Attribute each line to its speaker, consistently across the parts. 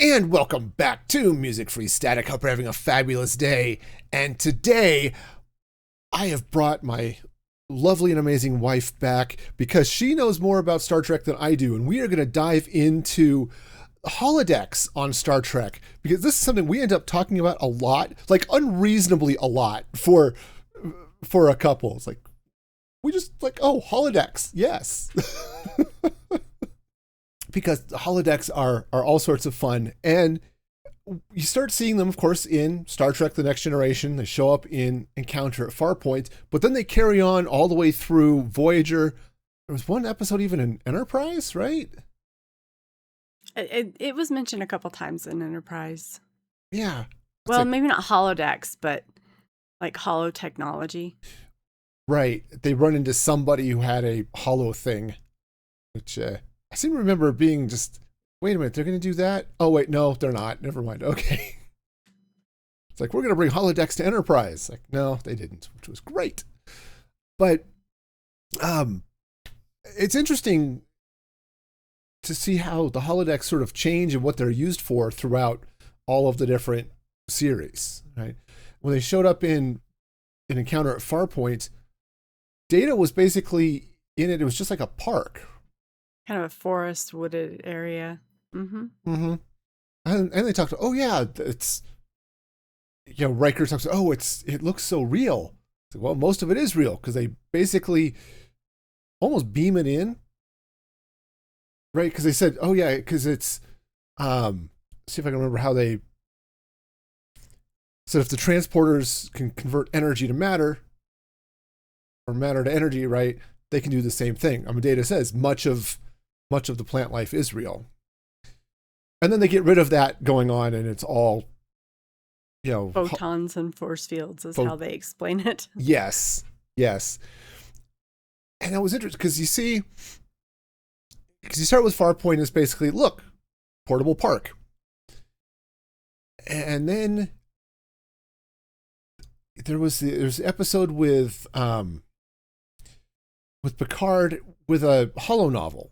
Speaker 1: And welcome back to Music Free Static. Hope you're having a fabulous day. And today, I have brought my lovely and amazing wife back because she knows more about Star Trek than I do. And we are going to dive into holodecks on Star Trek because this is something we end up talking about a lot, like unreasonably a lot for a couple. It's like, we just like, oh, holodecks. Yes. Because the holodecks are all sorts of fun. And you start seeing them, of course, in Star Trek The Next Generation. They show up in Encounter at Farpoint, but then they carry on all the way through Voyager. There was one episode even in Enterprise, right?
Speaker 2: It was mentioned a couple times in Enterprise.
Speaker 1: Yeah.
Speaker 2: Well, maybe not holodecks, but like holo technology.
Speaker 1: Right. They run into somebody who had a holo thing, which I seem to remember being just, wait a minute, they're going to do that? Oh, wait, no, they're not. Never mind. Okay. It's like, we're going to bring holodecks to Enterprise. Like, no, they didn't, which was great. But it's interesting to see how the holodecks sort of change and what they're used for throughout all of the different series, right? When they showed up in an Encounter at Farpoint, Data was basically in it. It was just like a park.
Speaker 2: Kind of a forest, wooded area. Mm-hmm.
Speaker 1: Mm-hmm. And they talked, oh yeah, it's, Riker talks, oh, it looks so real. Like, well, most of it is real because they basically almost beam it in. Right, because they said, oh yeah, because it's, see if I can remember how they said if the transporters can convert energy to matter, or matter to energy, right, they can do the same thing. I mean, Data says much of the plant life is real. And then they get rid of that going on, and it's all,
Speaker 2: photons and force fields is how they explain it.
Speaker 1: Yes. And that was interesting because you start with Farpoint is basically, look, portable park. And then there's an episode with Picard with a holo novel,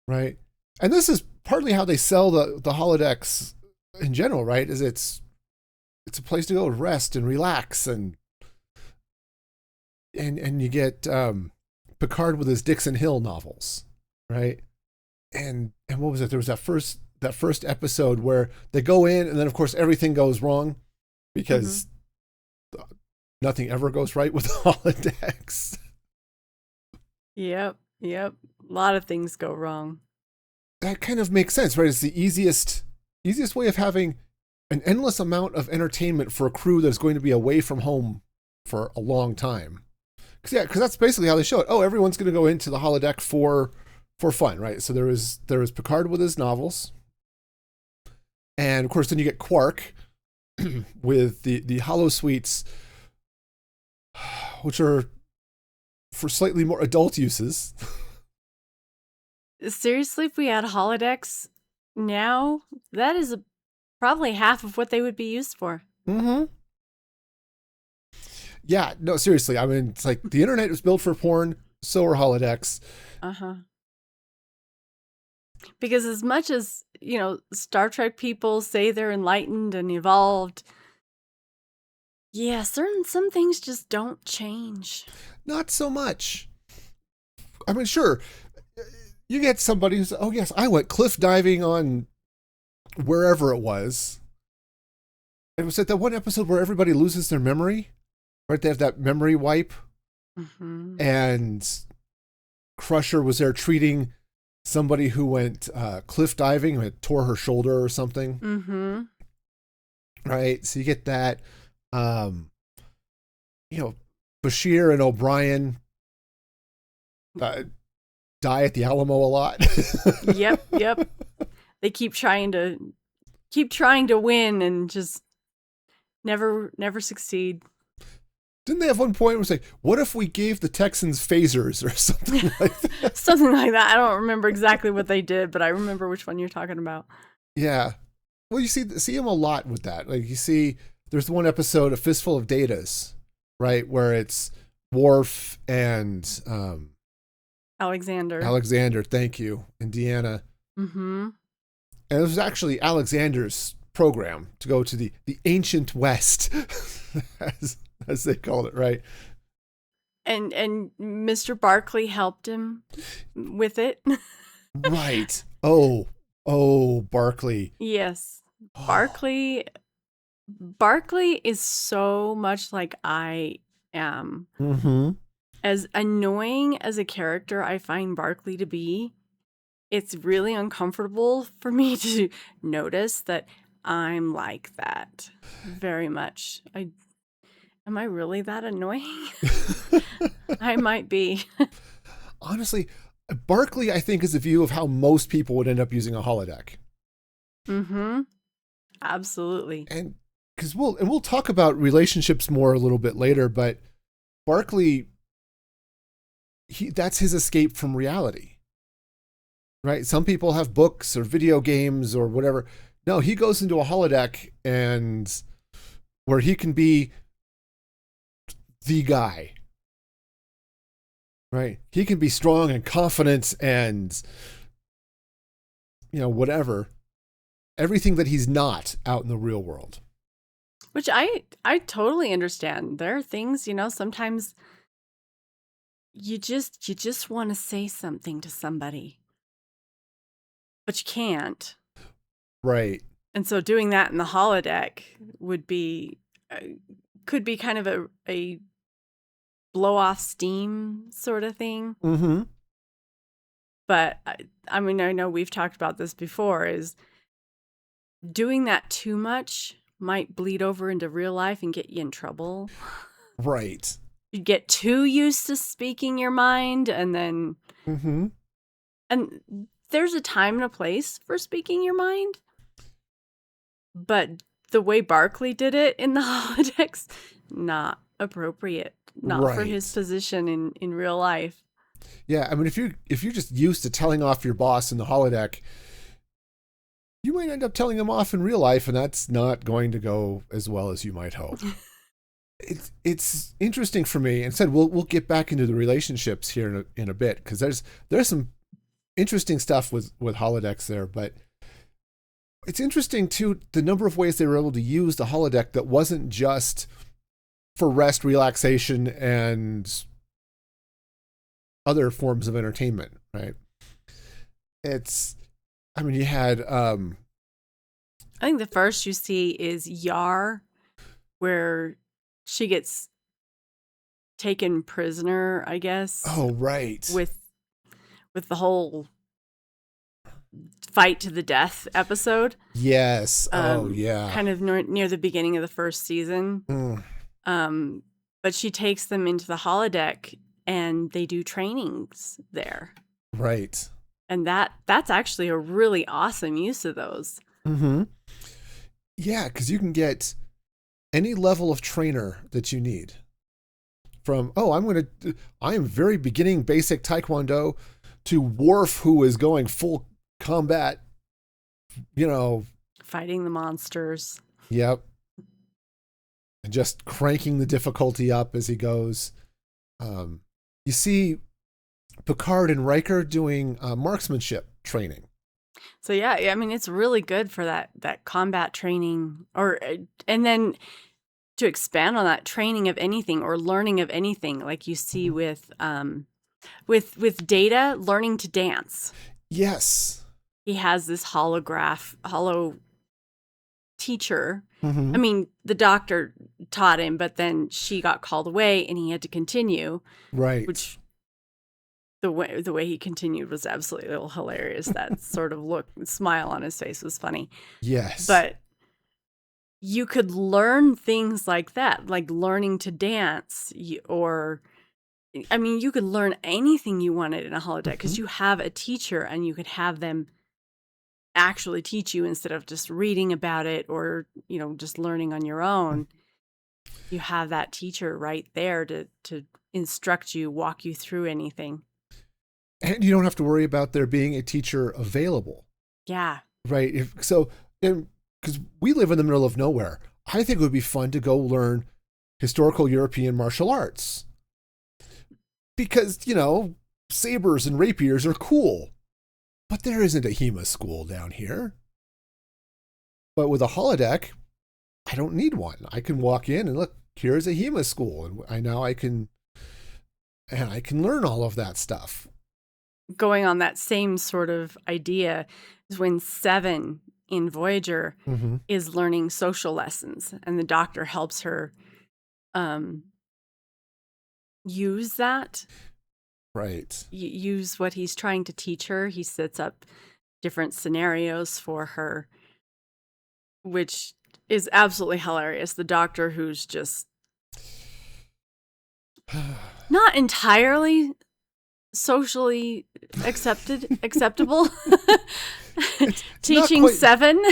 Speaker 1: right? And this is partly how they sell the holodecks in general, right? Is it's a place to go rest and relax and you get Picard with his Dixon Hill novels, right? And what was it? There was that first episode where they go in and then of course everything goes wrong because nothing ever goes right with holodecks.
Speaker 2: Yep. A lot of things go wrong.
Speaker 1: That kind of makes sense, right? It's the easiest way of having an endless amount of entertainment for a crew that's going to be away from home for a long time. Because that's basically how they show it. Oh, everyone's going to go into the holodeck for fun, right? So there was Picard with his novels, and of course then you get Quark with the holosuites, which are for slightly more adult uses.
Speaker 2: Seriously, if we had holodecks now, that is probably half of what they would be used for.
Speaker 1: Mm-hmm. Yeah, no, seriously. I mean, it's like the internet was built for porn, so are holodecks.
Speaker 2: Uh-huh. Because as much as, Star Trek people say they're enlightened and evolved, yeah, some things just don't change.
Speaker 1: Not so much. I mean, sure, you get somebody who's, oh yes, I went cliff diving on wherever it was. It was at that one episode where everybody loses their memory, right? They have that memory wipe.
Speaker 2: Mm-hmm.
Speaker 1: And Crusher was there treating somebody who went cliff diving and had tore her shoulder or something.
Speaker 2: Mm-hmm.
Speaker 1: Right? So you get that. Bashir and O'Brien die at the Alamo a lot.
Speaker 2: Yep. They keep trying to win and just never succeed.
Speaker 1: Didn't they have one point where it's like, what if we gave the Texans phasers or something like that?
Speaker 2: Something like that. I don't remember exactly what they did, but I remember which one you're talking about.
Speaker 1: Yeah. Well, you see them a lot with that. Like you see, there's the one episode, A Fistful of Datas, right, where it's Worf and
Speaker 2: Alexander,
Speaker 1: thank you, and Deanna.
Speaker 2: Mm-hmm.
Speaker 1: And it was actually Alexander's program to go to the ancient West, as they called it, right?
Speaker 2: And Mr. Barkley helped him with it.
Speaker 1: Right. Oh, Barkley.
Speaker 2: Yes. Barkley is so much like I am.
Speaker 1: Mm-hmm.
Speaker 2: As annoying as a character I find Barkley to be, it's really uncomfortable for me to notice that I'm like that very much. Am I really that annoying? I might be.
Speaker 1: Honestly, Barkley, I think, is a view of how most people would end up using a holodeck.
Speaker 2: Mm-hmm. Absolutely.
Speaker 1: And because we'll talk about relationships more a little bit later, but Barkley, that's his escape from reality. Right? Some people have books or video games or whatever. No, he goes into a holodeck and where he can be the guy. Right? He can be strong and confident and, whatever. Everything that he's not out in the real world.
Speaker 2: Which I totally understand. There are things, sometimes you just want to say something to somebody, but you can't.
Speaker 1: Right.
Speaker 2: And so doing that in the holodeck could be kind of a blow off steam sort of thing.
Speaker 1: Mm-hmm.
Speaker 2: But I mean, I know we've talked about this before, is doing that too much might bleed over into real life and get you in trouble.
Speaker 1: Right.
Speaker 2: You get too used to speaking your mind, and then
Speaker 1: mm-hmm.
Speaker 2: and there's a time and a place for speaking your mind. But the way Barkley did it in the holodecks, not appropriate. Not for his position in real life.
Speaker 1: Yeah, I mean, if you're just used to telling off your boss in the holodeck, you might end up telling him off in real life, and that's not going to go as well as you might hope. It's interesting for me, and said we'll get back into the relationships here in a bit, because there's some interesting stuff with holodecks there, but it's interesting too the number of ways they were able to use the holodeck that wasn't just for rest, relaxation, and other forms of entertainment, right? You had
Speaker 2: I think the first you see is Yar, where she gets taken prisoner, I guess.
Speaker 1: Oh, right.
Speaker 2: With the whole fight to the death episode.
Speaker 1: Yes. Oh, yeah.
Speaker 2: Kind of near the beginning of the first season. But she takes them into the holodeck and they do trainings there.
Speaker 1: Right.
Speaker 2: And that's actually a really awesome use of those.
Speaker 1: Mm-hmm. Yeah, because you can get any level of trainer that you need. From, I am very beginning basic Taekwondo, to Worf, who is going full combat,
Speaker 2: fighting the monsters.
Speaker 1: Yep. And just cranking the difficulty up as he goes. You see Picard and Riker doing marksmanship training.
Speaker 2: So yeah, I mean, it's really good for that combat training, and then to expand on that, training of anything or learning of anything, like you see with Data learning to dance.
Speaker 1: Yes.
Speaker 2: He has this holo teacher.
Speaker 1: Mm-hmm.
Speaker 2: I mean, the doctor taught him, but then she got called away and he had to continue.
Speaker 1: Right.
Speaker 2: Which the way he continued was absolutely hilarious. That sort of smile on his face was funny.
Speaker 1: Yes.
Speaker 2: But you could learn things like that, like learning to dance, or you could learn anything you wanted in a holodeck because you have a teacher and you could have them actually teach you instead of just reading about it or, just learning on your own. You have that teacher right there to instruct you, walk you through anything.
Speaker 1: And you don't have to worry about there being a teacher available.
Speaker 2: Yeah.
Speaker 1: Right. Because we live in the middle of nowhere. I think it would be fun to go learn historical European martial arts. Because, sabers and rapiers are cool. But there isn't a HEMA school down here. But with a holodeck, I don't need one. I can walk in and look, here's a HEMA school, and I can learn all of that stuff.
Speaker 2: Going on that same sort of idea is when Seven in Voyager is learning social lessons, and the doctor helps her use that.
Speaker 1: Right.
Speaker 2: Use what he's trying to teach her. He sets up different scenarios for her, which is absolutely hilarious. The doctor who's just not entirely socially acceptable.
Speaker 1: It's
Speaker 2: Teaching
Speaker 1: quite,
Speaker 2: Seven.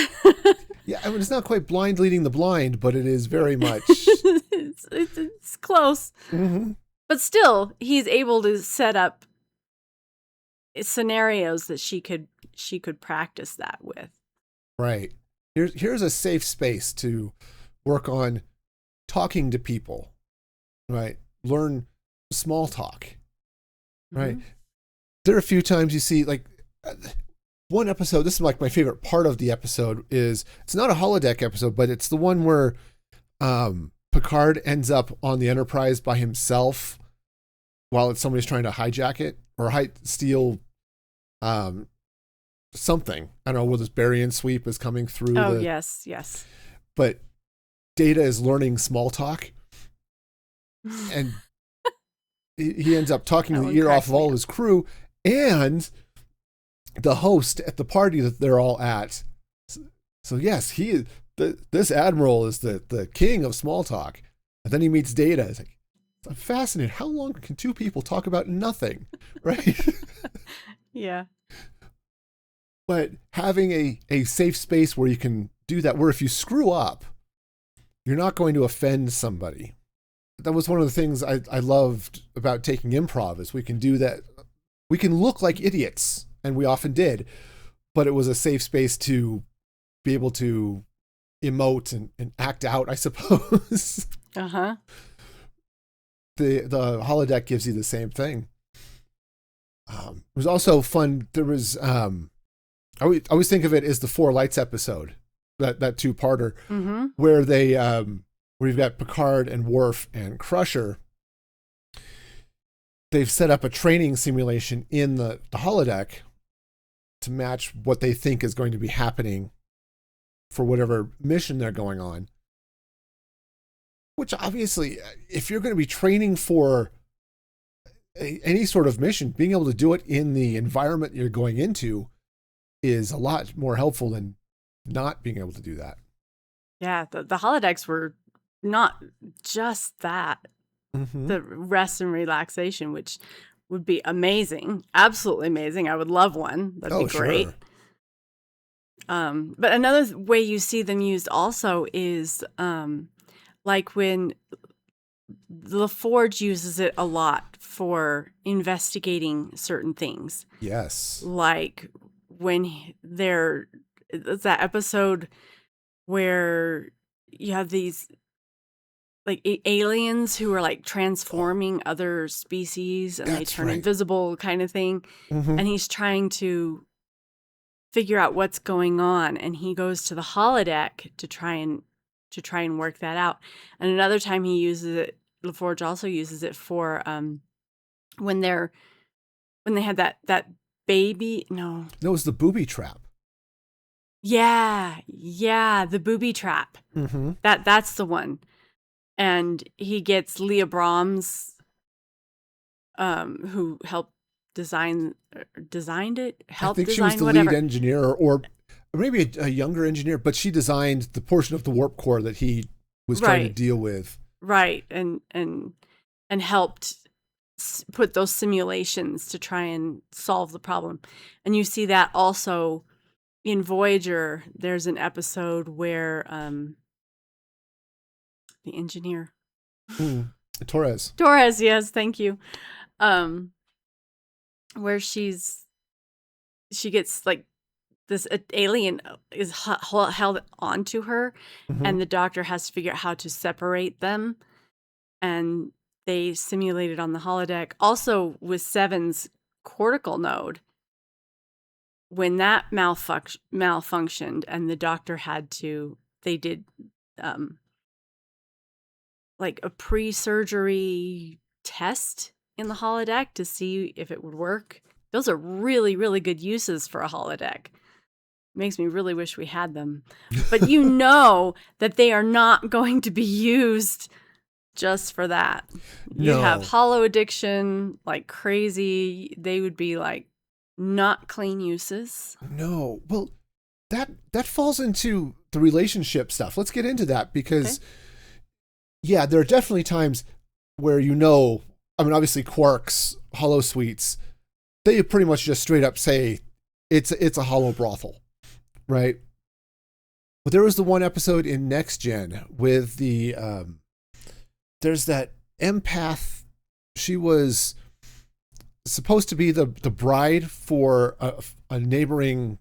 Speaker 1: Yeah, I mean, it's not quite blind leading the blind, but it is very much.
Speaker 2: It's close. But still, he's able to set up scenarios that she could practice that with.
Speaker 1: Right. Here's a safe space to work on talking to people. Right. Learn small talk. Right. There are a few times you see, like, one episode, this is like my favorite part of the episode, is it's not a holodeck episode, but it's the one where Picard ends up on the Enterprise by himself while somebody's trying to hijack it or steal something. I don't know, where this Barian sweep is coming through.
Speaker 2: Oh, yes.
Speaker 1: But Data is learning small talk, and he ends up talking the ear off of all his crew and the host at the party that they're all at. So yes, this admiral is the king of small talk. And then he meets Data. It's like, I'm fascinated. How long can two people talk about nothing? Right?
Speaker 2: Yeah.
Speaker 1: But having a safe space where you can do that, where if you screw up, you're not going to offend somebody. That was one of the things I loved about taking improv, is we can do that. We can look like idiots, and we often did, but it was a safe space to be able to emote and act out, I suppose.
Speaker 2: Uh-huh.
Speaker 1: The holodeck gives you the same thing. It was also fun. There was I always think of it as the Four Lights episode, that two-parter, where they where you've got Picard and Worf and Crusher. They've set up a training simulation in the holodeck to match what they think is going to be happening for whatever mission they're going on. Which obviously, if you're going to be training for any sort of mission, being able to do it in the environment you're going into is a lot more helpful than not being able to do that.
Speaker 2: Yeah, the holodecks were not just that. The rest and relaxation, which would be amazing, absolutely amazing. I would love one. That'd be great.
Speaker 1: Sure.
Speaker 2: But another way you see them used also is like when LaForge uses it a lot for investigating certain things.
Speaker 1: Yes.
Speaker 2: Like when it's that episode where you have these like aliens who are like transforming other species and they turn invisible kind of thing. And he's trying to figure out what's going on. And he goes to the holodeck to try and work that out. And another time he uses it, LaForge also uses it for when they had that baby. No,
Speaker 1: it was the booby trap.
Speaker 2: Yeah, the booby trap. That's the one. And he gets Leah Brahms, who helped designed it.
Speaker 1: I think she was the lead engineer, or maybe a younger engineer, but she designed the portion of the warp core that he was trying to deal with.
Speaker 2: Right, and helped put those simulations to try and solve the problem. And you see that also in Voyager. There's an episode where the engineer.
Speaker 1: Torres,
Speaker 2: yes, thank you. Where she gets like this alien is held onto her, and the doctor has to figure out how to separate them, and they simulate it on the holodeck. Also with Seven's cortical node, when that malfunctioned and the doctor they did like a pre-surgery test in the holodeck to see if it would work. Those are really, really good uses for a holodeck. Makes me really wish we had them. But you know that they are not going to be used just for that. You have holo addiction like crazy. They would be like not clean uses.
Speaker 1: No. Well, that falls into the relationship stuff. Let's get into that because yeah, there are definitely times where obviously Quark's holosuites, they pretty much just straight up say it's a holo brothel. Right. But there was the one episode in Next Gen with there's that empath. She was supposed to be the bride for a neighboring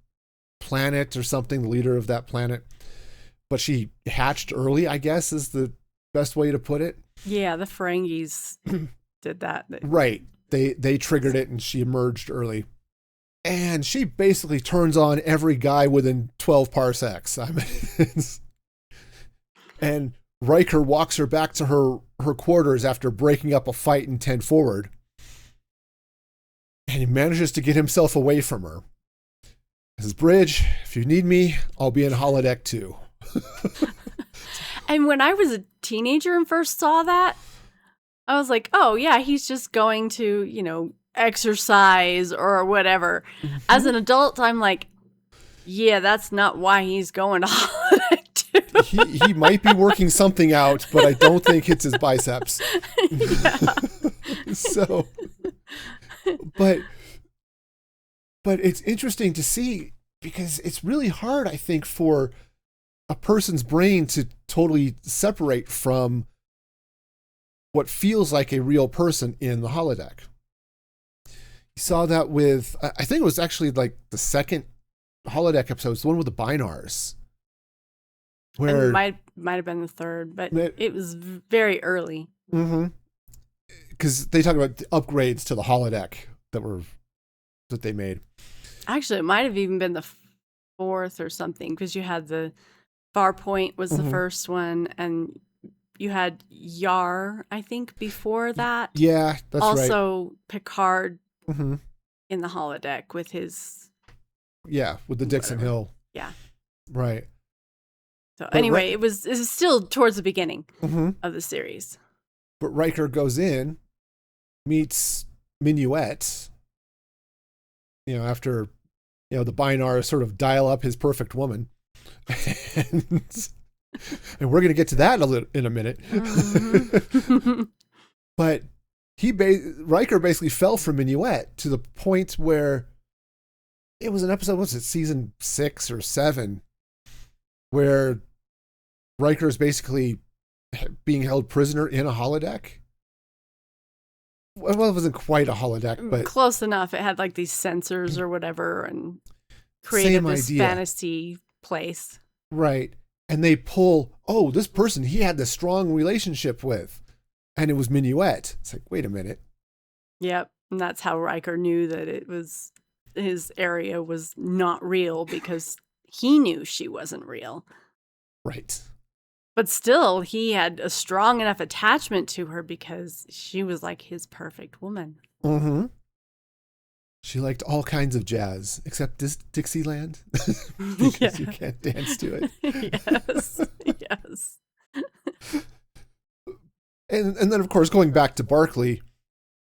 Speaker 1: planet or something, the leader of that planet. But she hatched early, I guess, is the best way to put it.
Speaker 2: Yeah, the Ferengis did that.
Speaker 1: Right. They triggered it and she emerged early. And she basically turns on every guy within 12 parsecs. I mean, and Riker walks her back to her quarters after breaking up a fight in 10 forward. And he manages to get himself away from her. He says, Bridge, if you need me, I'll be in holodeck too.
Speaker 2: And when I was a teenager and first saw that, I was like, oh yeah, he's just going to, exercise or whatever. Mm-hmm. As an adult, I'm like, yeah, that's not why he's going to holodeck too.
Speaker 1: He might be working something out, but I don't think it's his biceps. So, but it's interesting to see because it's really hard, I think, for a person's brain to totally separate from what feels like a real person in the holodeck. You saw that with, I think it was actually like the second holodeck episode, the one with the binars. Where
Speaker 2: it might have been the third, but it was very early.
Speaker 1: Mm-hmm. Because they talk about the upgrades to the holodeck that they made.
Speaker 2: Actually, it might have even been the fourth or something, because you had the Farpoint was the first one, and you had Yar, I think, before that.
Speaker 1: Yeah, that's right.
Speaker 2: Also, Picard in the holodeck with his...
Speaker 1: Yeah, with the Dixon Hill.
Speaker 2: Yeah.
Speaker 1: Right.
Speaker 2: So anyway, it was still towards the beginning of the series.
Speaker 1: But Riker goes in, meets Minuet, after, the Binars sort of dial up his perfect woman. And we're going to get to that in a minute. But Riker basically fell for Minuet to the point where it was an episode, was it season 6 or 7, where Riker is basically being held prisoner in a holodeck. Well, it wasn't quite a holodeck, but
Speaker 2: close enough. It had like these sensors or whatever, and created this fantasy place.
Speaker 1: Right. And they pull, this person he had this strong relationship with, and it was Minuet. It's like, wait a minute.
Speaker 2: Yep. And that's how Riker knew that his area was not real, because he knew she wasn't real.
Speaker 1: Right.
Speaker 2: But still, he had a strong enough attachment to her because she was like his perfect woman. Mm-hmm.
Speaker 1: She liked all kinds of jazz, except Dixieland, because you can't dance to it.
Speaker 2: Yes.
Speaker 1: And then, of course, going back to Barclay,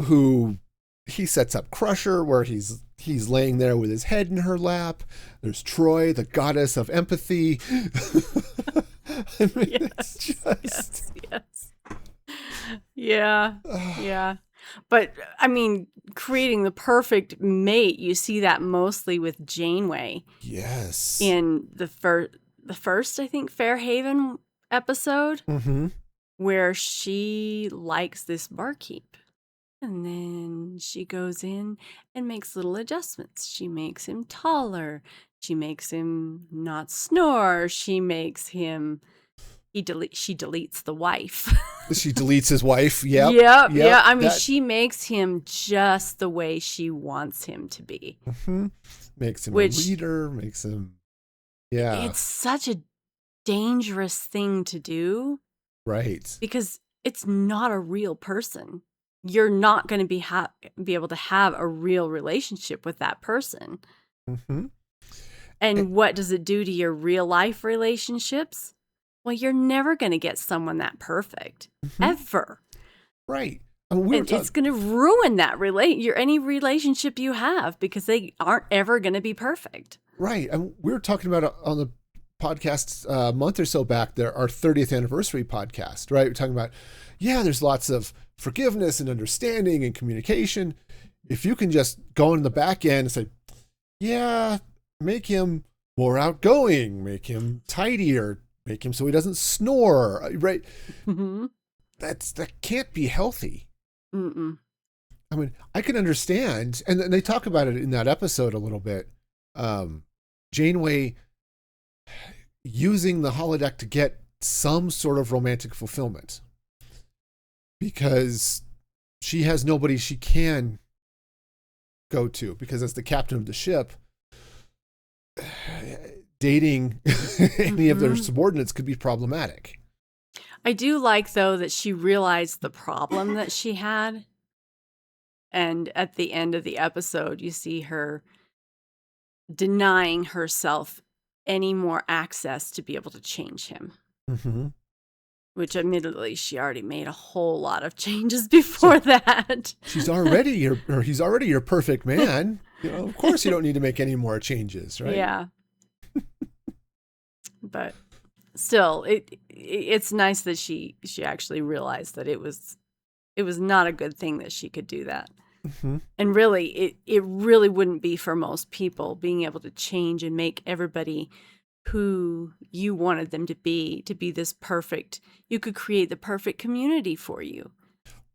Speaker 1: who he sets up Crusher, where he's laying there with his head in her lap. There's Troy, the goddess of empathy. I mean, it's just...
Speaker 2: Yes. Yeah. But, I mean, creating the perfect mate, you see that mostly with Janeway.
Speaker 1: Yes.
Speaker 2: In the first, I think, Fairhaven episode, where she likes this barkeep. And then she goes in and makes little adjustments. She makes him taller. She makes him not snore. She makes him she deletes the wife.
Speaker 1: She deletes his wife. Yep.
Speaker 2: Yeah. I mean, she makes him just the way she wants him to be.
Speaker 1: Mm-hmm. Makes him a leader. Makes him. Yeah.
Speaker 2: It's such a dangerous thing to do.
Speaker 1: Right.
Speaker 2: Because it's not a real person. You're not going to be able to have a real relationship with that person.
Speaker 1: Mm-hmm.
Speaker 2: And what does it do to your real life relationships? Well, you're never going to get someone that perfect, ever.
Speaker 1: Right.
Speaker 2: It's going to ruin that any relationship you have, because they aren't ever going to be perfect.
Speaker 1: Right. And we were talking about it on the podcast a month or so back, our 30th anniversary podcast, right? We're talking about, there's lots of forgiveness and understanding and communication. If you can just go in the back end and say, make him more outgoing, make him tidier, make him so he doesn't snore, right?
Speaker 2: Mm-hmm.
Speaker 1: That can't be healthy.
Speaker 2: Mm-mm.
Speaker 1: I mean, I can understand, and they talk about it in that episode a little bit. Janeway using the holodeck to get some sort of romantic fulfillment, because she has nobody she can go to, because as the captain of the ship, dating any of their subordinates could be problematic.
Speaker 2: I do like, though, that she realized the problem that she had. And at the end of the episode, you see her denying herself any more access to be able to change him.
Speaker 1: Mm-hmm.
Speaker 2: Which, admittedly, she already made a whole lot of changes before that.
Speaker 1: He's already your perfect man. Of course you don't need to make any more changes, right?
Speaker 2: Yeah. But still, it's nice that she actually realized that it was not a good thing that she could do that.
Speaker 1: Mm-hmm.
Speaker 2: And really, it really wouldn't be for most people, being able to change and make everybody who you wanted them to be this perfect. You could create the perfect community for you.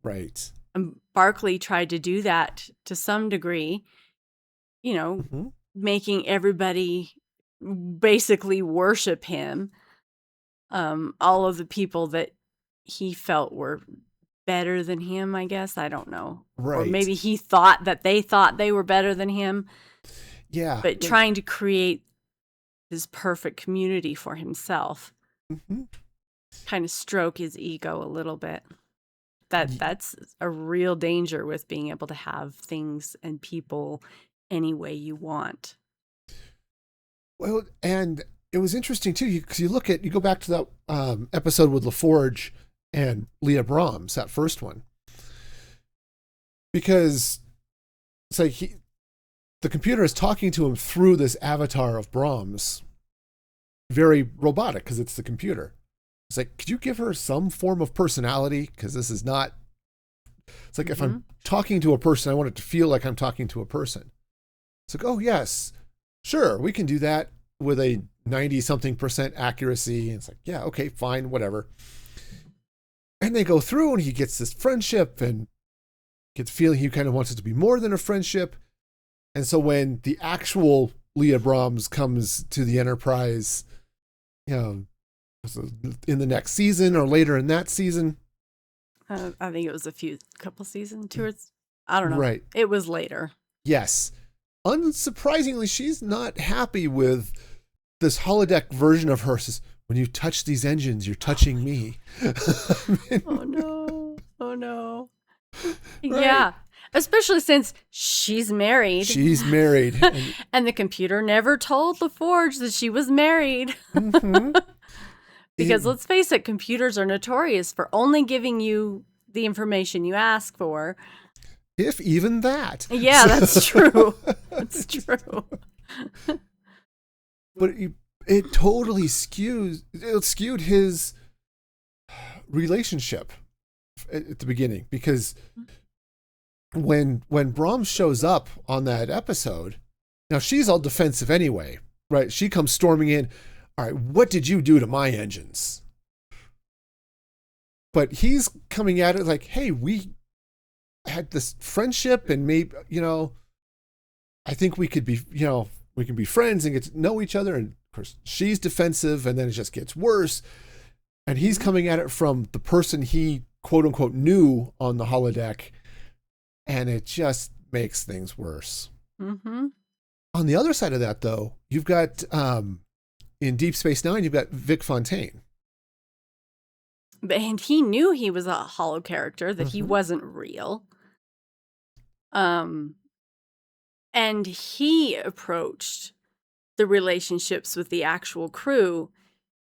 Speaker 1: Right.
Speaker 2: And Barclay tried to do that to some degree, making everybody basically worship him. All of the people that he felt were better than him, I guess. I don't know.
Speaker 1: Right.
Speaker 2: Or maybe he thought they were better than him.
Speaker 1: Yeah.
Speaker 2: But trying to create this perfect community for himself, kind of stroke his ego a little bit. That's a real danger with being able to have things and people any way you want.
Speaker 1: Well, and it was interesting too, because you go back to that episode with LaForge and Leah Brahms, that first one, because it's like the computer is talking to him through this avatar of Brahms, very robotic because it's the computer. It's like, could you give her some form of personality? Because this is not. It's like, if I'm talking to a person, I want it to feel like I'm talking to a person. It's like, oh yes, sure, we can do that with a 90-something% accuracy. And it's like, yeah, okay, fine, whatever. And they go through, and he gets this friendship and gets feeling he kind of wants it to be more than a friendship. And so when the actual Leah Brahms comes to the Enterprise, in the next season or later in that season,
Speaker 2: I think it was couple seasons, I don't know.
Speaker 1: Right.
Speaker 2: It was later.
Speaker 1: Yes. Unsurprisingly, she's not happy with this holodeck version of her. Says, when you touch these engines, you're touching me.
Speaker 2: Oh no.
Speaker 1: Right.
Speaker 2: Yeah. Especially since she's married.
Speaker 1: She's married.
Speaker 2: And the computer never told LaForge that she was married.
Speaker 1: Mm-hmm.
Speaker 2: Because let's face it, computers are notorious for only giving you the information you ask for.
Speaker 1: If even that.
Speaker 2: Yeah, that's true. That's true.
Speaker 1: But it totally skewed his relationship at the beginning, because when Brahms shows up on that episode, now she's all defensive anyway, right? She comes storming in. All right, what did you do to my engines? But he's coming at it like, hey, we had this friendship, and maybe, I think we could be, we can be friends and get to know each other. And of course, she's defensive, and then it just gets worse. And he's coming at it from the person he quote unquote knew on the holodeck, and it just makes things worse.
Speaker 2: Mm-hmm.
Speaker 1: On the other side of that, though, you've got in Deep Space Nine, you've got Vic Fontaine.
Speaker 2: And he knew he was a hollow character, that he wasn't real. And he approached the relationships with the actual crew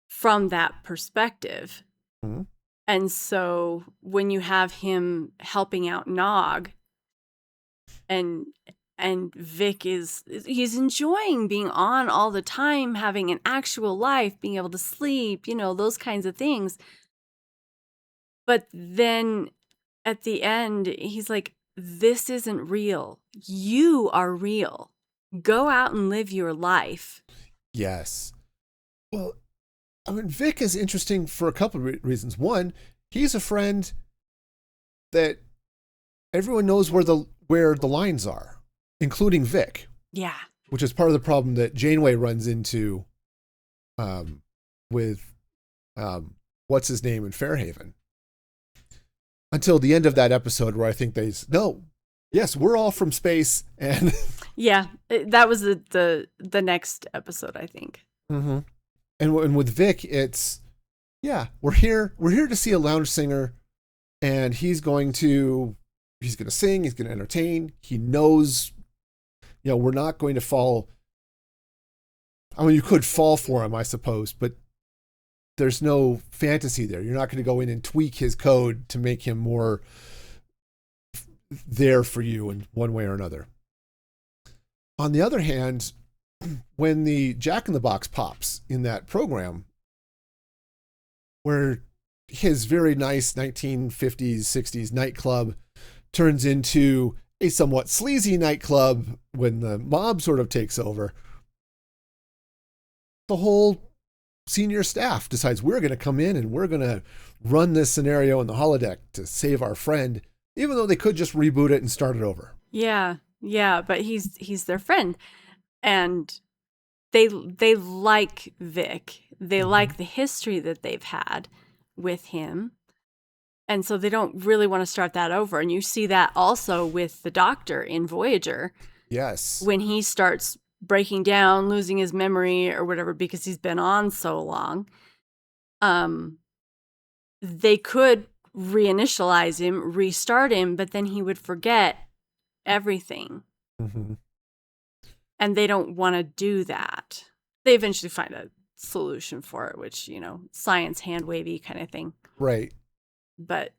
Speaker 2: from that perspective.
Speaker 1: Mm-hmm.
Speaker 2: And so when you have him helping out Nog, and Vic he's enjoying being on all the time, having an actual life, being able to sleep, those kinds of things. But then at the end, he's like, this isn't real. You are real. Go out and live your life.
Speaker 1: Yes. Well, I mean, Vic is interesting for a couple of reasons. One, he's a friend that everyone knows where the lines are, including Vic.
Speaker 2: Yeah.
Speaker 1: Which is part of the problem that Janeway runs into with what's his name in Fairhaven. Until the end of that episode where I think yes, we're all from space. And
Speaker 2: yeah, that was the next episode, I think.
Speaker 1: Mm-hmm. And with Vic, it's, we're here to see a lounge singer, and he's going to sing, he's going to entertain. He knows, we're not going to fall. I mean, you could fall for him, I suppose, but there's no fantasy there. You're not going to go in and tweak his code to make him more there for you in one way or another. On the other hand, when the Jack in the Box pops in that program, where his very nice 1950s, 60s nightclub turns into a somewhat sleazy nightclub when the mob sort of takes over, the whole senior staff decides we're going to come in and we're going to run this scenario in the holodeck to save our friend, even though they could just reboot it and start it over.
Speaker 2: Yeah, but he's their friend, and they like Vic. They like the history that they've had with him, and so they don't really want to start that over. And you see that also with the Doctor in Voyager.
Speaker 1: Yes,
Speaker 2: when he starts breaking down, losing his memory or whatever because he's been on so long, they could reinitialize him, restart him, but then he would forget everything.
Speaker 1: Mm-hmm.
Speaker 2: And they don't want to do that. They eventually find a solution for it, which, science hand wavy kind of thing.
Speaker 1: Right.
Speaker 2: But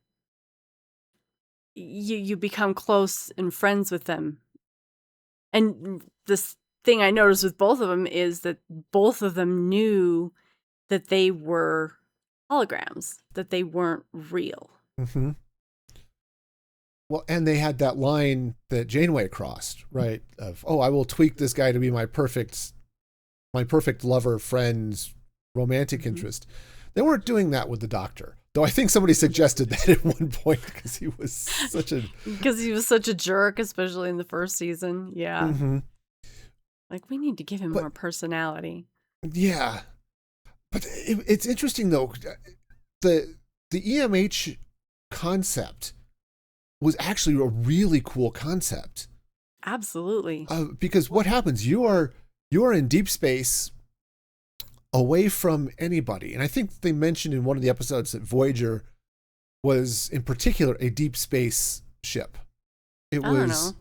Speaker 2: you become close and friends with them. And this thing I noticed with both of them is that both of them knew that they were holograms, that they weren't real.
Speaker 1: Mm-hmm. Well, and they had that line that Janeway crossed, right? Of, I will tweak this guy to be my perfect lover, friend, romantic interest. They weren't doing that with the Doctor. Though I think somebody suggested that at one point because he was such a jerk,
Speaker 2: especially in the first season. Yeah.
Speaker 1: Mm-hmm.
Speaker 2: Like, we need to give him more personality.
Speaker 1: Yeah. But it's interesting, though. The EMH concept was actually a really cool concept.
Speaker 2: Absolutely.
Speaker 1: Because what happens? You are in deep space, away from anybody. And I think they mentioned in one of the episodes that Voyager was, in particular, a deep space ship. I don't know.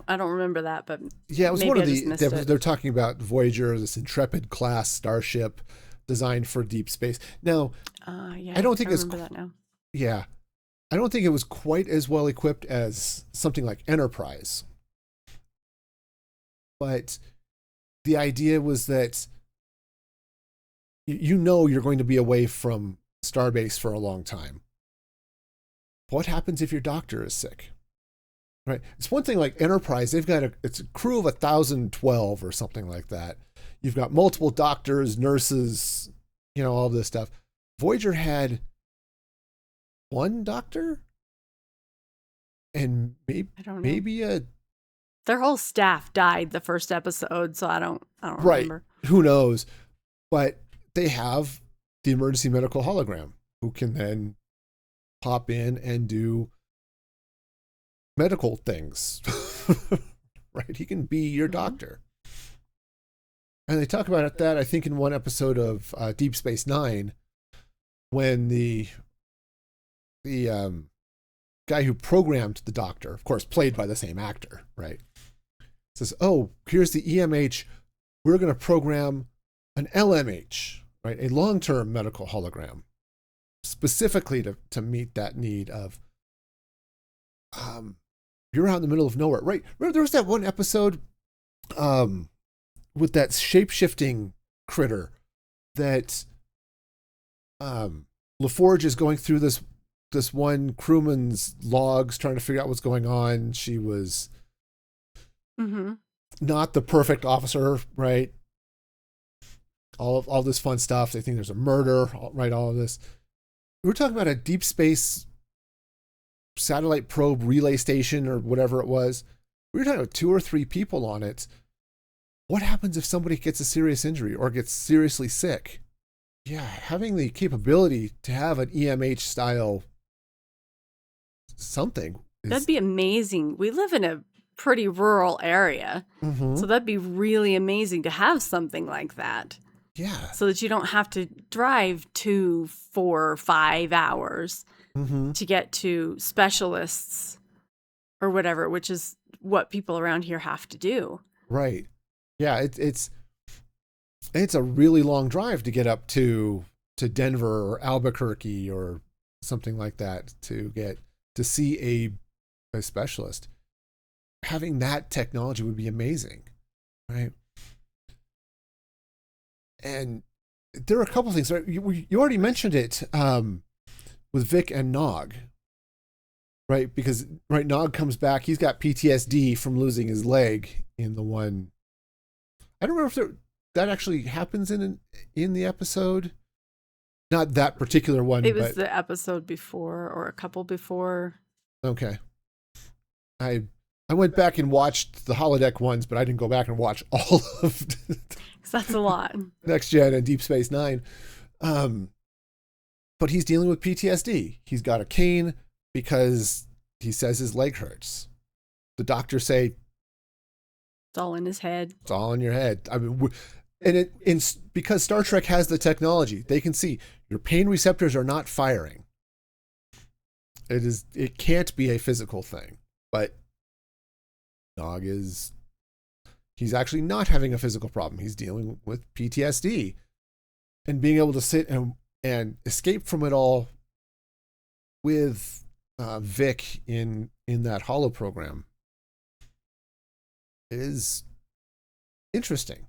Speaker 2: I don't remember that, but
Speaker 1: yeah, it was
Speaker 2: one
Speaker 1: of the. They're talking about Voyager, this Intrepid class starship designed for deep space. Now, I don't think
Speaker 2: remember that now.
Speaker 1: Yeah, I don't think it was quite as well equipped as something like Enterprise. But the idea was that you're going to be away from Starbase for a long time. What happens if your Doctor is sick? Right. It's one thing like Enterprise, it's a crew of 1,012 or something like that. You've got multiple doctors, nurses, all this stuff. Voyager had one doctor and maybe
Speaker 2: their whole staff died the first episode, so I don't
Speaker 1: right.
Speaker 2: remember.
Speaker 1: Who knows? But they have the emergency medical hologram, who can then pop in and do medical things. Right? He can be your doctor. And they talk about that, I think, in one episode of Deep Space Nine, when the guy who programmed the doctor, of course, played by the same actor, right, says, "Oh, here's the EMH. We're going to program an LMH, right, a long-term medical hologram, specifically to meet that need of, you're out in the middle of nowhere." Right? Remember there was that one episode with that shape-shifting critter that LaForge is going through this one crewman's logs trying to figure out what's going on. She was not the perfect officer, right? All this fun stuff. They think there's a murder, right? All of this. We were talking about a deep space satellite probe relay station or whatever it was. We were talking about 2 or 3 people on it. What happens if somebody gets a serious injury or gets seriously sick? Yeah, having the capability to have an EMH style something.
Speaker 2: That'd be amazing. We live in a pretty rural area, so that'd be really amazing to have something like that.
Speaker 1: Yeah.
Speaker 2: So that you don't have to drive 2, 4, 5 hours to get to specialists or whatever, which is what people around here have to do.
Speaker 1: Right. Yeah, it's a really long drive to get up to Denver or Albuquerque or something like that to get to see a specialist. Having that technology would be amazing, right? And there are a couple of things. You already mentioned it with Vic and Nog, right? Because Nog comes back. He's got PTSD from losing his leg in the one. I don't remember if that actually happens in the episode. Not that particular one.
Speaker 2: It was the episode before or a couple before.
Speaker 1: Okay. I went back and watched the holodeck ones, but I didn't go back and watch all of
Speaker 2: because that's a lot.
Speaker 1: Next Gen and Deep Space Nine. But he's dealing with PTSD. He's got a cane because he says his leg hurts. The doctors say
Speaker 2: it's all in his head. It's
Speaker 1: all in your head. I mean, because Star Trek has the technology, they can see your pain receptors are not firing. It can't be a physical thing, but Nog he's actually not having a physical problem. He's dealing with PTSD, and being able to sit and escape from it all with Vic in that holo program is interesting.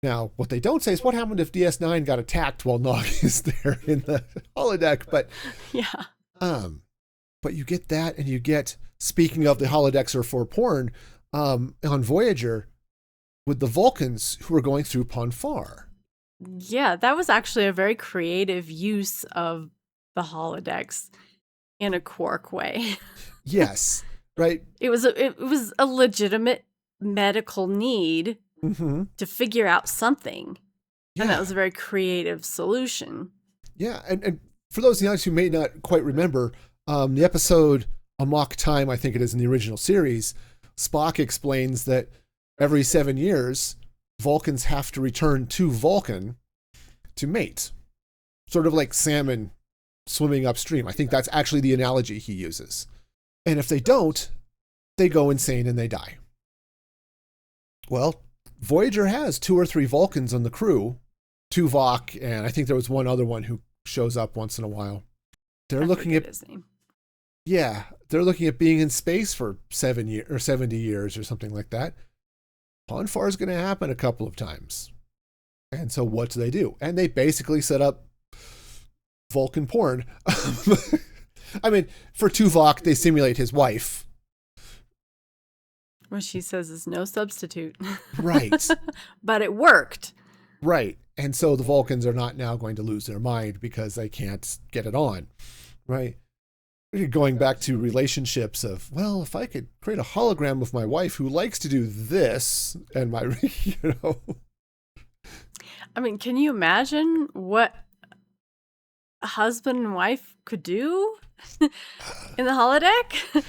Speaker 1: Now, what they don't say is what happened if DS9 got attacked while Nog is there in the holodeck. But
Speaker 2: yeah,
Speaker 1: but you get that, and you get, speaking of the holodecks are for porn, on Voyager with the Vulcans who are going through Ponfar.
Speaker 2: Yeah, that was actually a very creative use of the holodecks in a Quark way.
Speaker 1: Yes, right.
Speaker 2: It was a legitimate medical need to figure out something. Yeah. And that was a very creative solution.
Speaker 1: Yeah, and for those of you who may not quite remember, the episode Amok Time, I think it is in the original series, Spock explains that every 7 years, Vulcans have to return to Vulcan to mate. Sort of like salmon swimming upstream. I think that's actually the analogy he uses. And if they don't, they go insane and they die. Well, Voyager has 2 or 3 Vulcans on the crew, Tuvok, and I think there was one other one who shows up once in a while. They're looking at his name. Yeah, they're looking at being in space for 7 years or 70 years or something like that. Ponfar is going to happen a couple of times. And so what do? And they basically set up Vulcan porn. I mean, for Tuvok, they simulate his wife.
Speaker 2: What she says is no substitute.
Speaker 1: Right.
Speaker 2: But it worked.
Speaker 1: Right. And so the Vulcans are not now going to lose their mind because they can't get it on. Right. Going back to relationships of, well, if I could create a hologram of my wife who likes to do this and my,
Speaker 2: I mean, can you imagine what a husband and wife could do in the holodeck?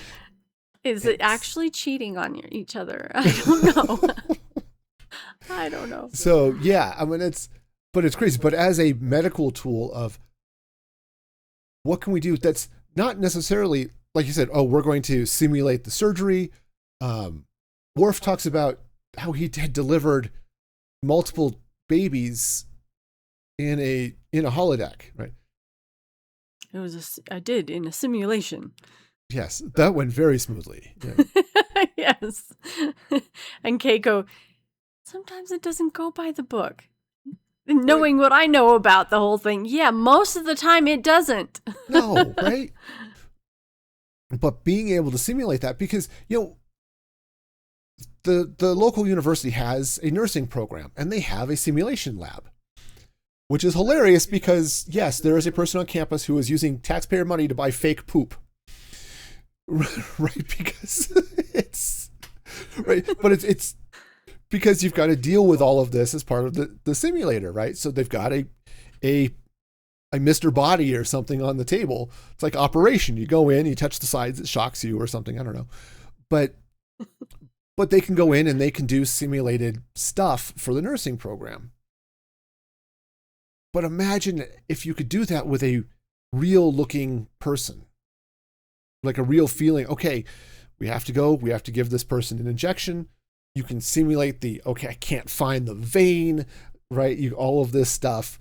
Speaker 2: Is it actually cheating on each other? I don't know. I don't know.
Speaker 1: So yeah, I mean it's crazy. But as a medical tool of what can we do that's not necessarily like you said, oh, we're going to simulate the surgery. Worf talks about how he had delivered multiple babies in a holodeck, right?
Speaker 2: It was I did in a simulation.
Speaker 1: Yes, that went very smoothly. Yeah.
Speaker 2: Yes. And Keiko, sometimes it doesn't go by the book. Knowing what I know about the whole thing, yeah, most of the time it doesn't.
Speaker 1: No, right? But being able to simulate that, because, the local university has a nursing program, and they have a simulation lab, which is hilarious because, yes, there is a person on campus who is using taxpayer money to buy fake poop. Right? Because it's... Right? But it's because you've got to deal with all of this as part of the simulator, right? So they've got a Mr. Body or something on the table. It's like Operation. You go in, you touch the sides, it shocks you or something. I don't know. But they can go in and they can do simulated stuff for the nursing program. But imagine if you could do that with a real looking person, like a real feeling. Okay, we have to go. We have to give this person an injection. You can simulate okay, I can't find the vein, right? All of this stuff.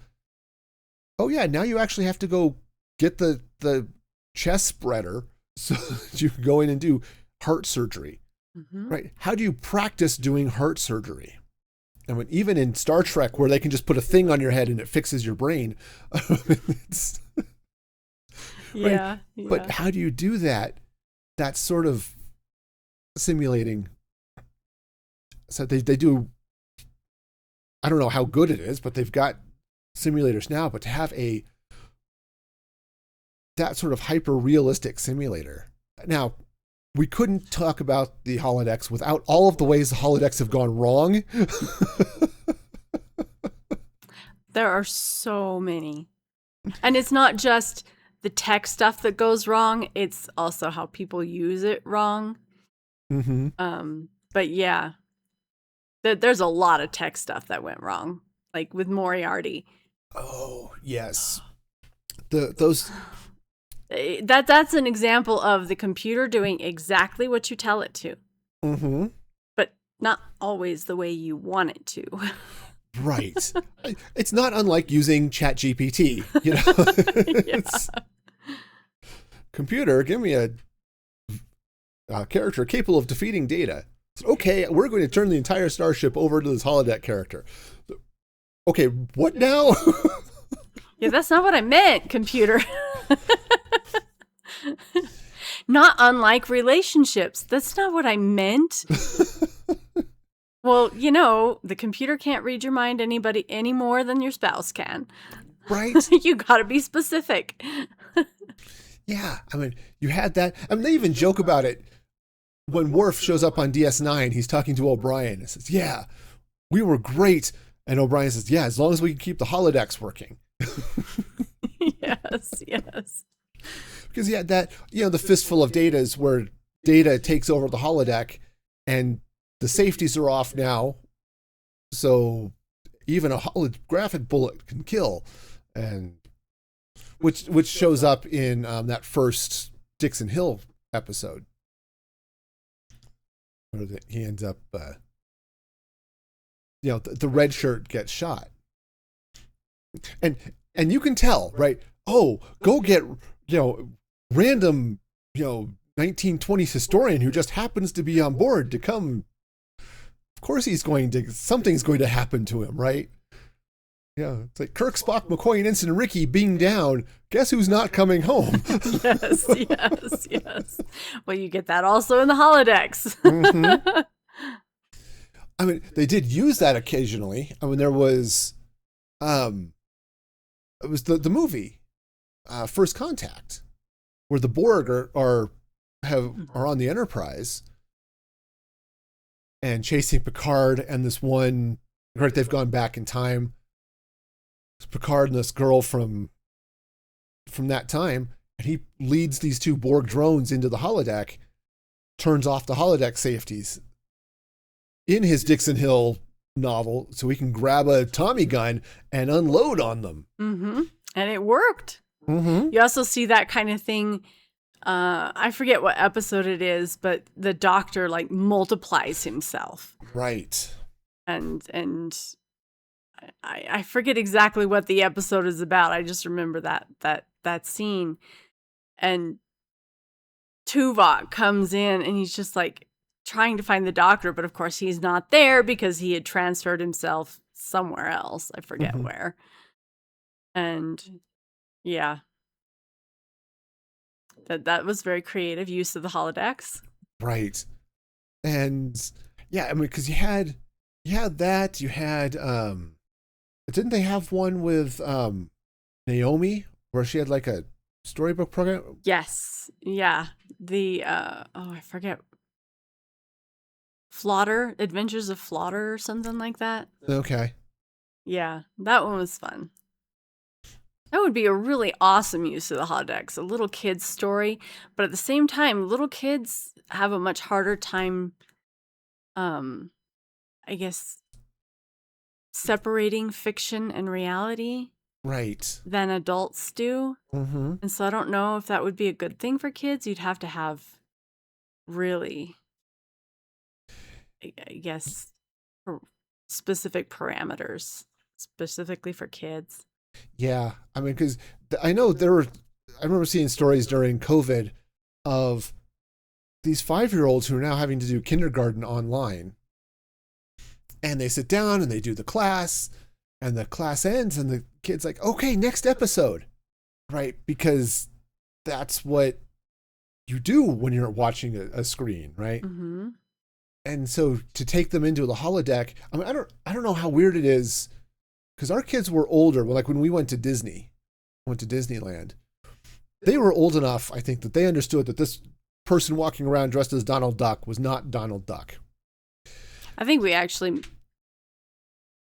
Speaker 1: Oh yeah, now you actually have to go get the chest spreader so that you can go in and do heart surgery, right? How do you practice doing heart surgery? I mean, even in Star Trek, where they can just put a thing on your head and it fixes your brain.
Speaker 2: Yeah,
Speaker 1: right?
Speaker 2: yeah.
Speaker 1: But how do you do that? That sort of simulating. So they do, I don't know how good it is, but they've got simulators now, but to have that sort of hyper realistic simulator. Now, we couldn't talk about the holodecks without all of the ways the holodecks have gone wrong.
Speaker 2: There are so many. And it's not just the tech stuff that goes wrong, it's also how people use it wrong. But yeah, there's a lot of tech stuff that went wrong, like with Moriarty.
Speaker 1: Oh, yes. Those...
Speaker 2: That's an example of the computer doing exactly what you tell it to. But not always the way you want it to.
Speaker 1: Right. It's not unlike using ChatGPT,
Speaker 2: Yeah.
Speaker 1: Computer, give me a character capable of defeating Data. Okay, we're going to turn the entire starship over to this holodeck character. Okay, what now?
Speaker 2: Yeah, that's not what I meant, computer. Not unlike relationships. That's not what I meant. Well, the computer can't read your mind any more than your spouse can.
Speaker 1: Right?
Speaker 2: You gotta be specific.
Speaker 1: Yeah, I mean, you had that. I mean, they even joke about it when Worf shows up on DS9. He's talking to O'Brien and says, "Yeah, we were great." And O'Brien says, "Yeah, as long as we can keep the holodecks working."
Speaker 2: Yes.
Speaker 1: Because you had that, the fistful of Datas where Data takes over the holodeck and the safeties are off now. So even a holographic bullet can kill. And which shows up in that first Dixon Hill episode. Where he ends up, the red shirt gets shot. And you can tell, right? Oh, go get, random, 1920s historian who just happens to be on board to come. Of course something's going to happen to him, right? Yeah, it's like Kirk, Spock, McCoy, and Ensign Ricky being down. Guess who's not coming home?
Speaker 2: Yes. Well, you get that also in the holodecks.
Speaker 1: I mean, they did use that occasionally. I mean, there was, it was the movie, First Contact, where the Borg are on the Enterprise and chasing Picard and this one Right, they've gone back in time. It's Picard and this girl from that time, and he leads these two Borg drones into the holodeck, turns off the holodeck safeties in his Dixon Hill novel so he can grab a Tommy gun and unload on them.
Speaker 2: Mm-hmm. And it worked.
Speaker 1: Mm-hmm.
Speaker 2: You also see that kind of thing. I forget what episode it is, but the Doctor like multiplies himself.
Speaker 1: Right.
Speaker 2: And I forget exactly what the episode is about. I just remember that scene. And Tuvok comes in and he's just like trying to find the Doctor, but of course he's not there because he had transferred himself somewhere else. I forget where. And yeah. That was very creative use of the holodecks. Right.
Speaker 1: And yeah, I mean, because you had that, you had didn't they have one with Naomi where she had like a storybook program?
Speaker 2: Yes. Yeah. The I forget. Flaughter, Adventures of Flaughter or something like that.
Speaker 1: Okay.
Speaker 2: Yeah, that one was fun. That would be a really awesome use of the holodecks, a little kid's story. But at the same time, little kids have a much harder time, I guess, separating fiction and reality.
Speaker 1: Right.
Speaker 2: Than adults do.
Speaker 1: Mm-hmm.
Speaker 2: And so I don't know if that would be a good thing for kids. You'd have to have really, I guess, specific parameters specifically for kids.
Speaker 1: Yeah, I mean, because I know I remember seeing stories during COVID of these 5-year-olds who are now having to do kindergarten online. And they sit down and they do the class, and the class ends, and the kid's like, okay, next episode. Right? Because that's what you do when you're watching a screen, right?
Speaker 2: Mm-hmm.
Speaker 1: And so to take them into the holodeck, I mean, I don't know how weird it is, because our kids were older. Well, like when we went to Disneyland, they were old enough, I think, that they understood that this person walking around dressed as Donald Duck was not Donald Duck.
Speaker 2: I think we actually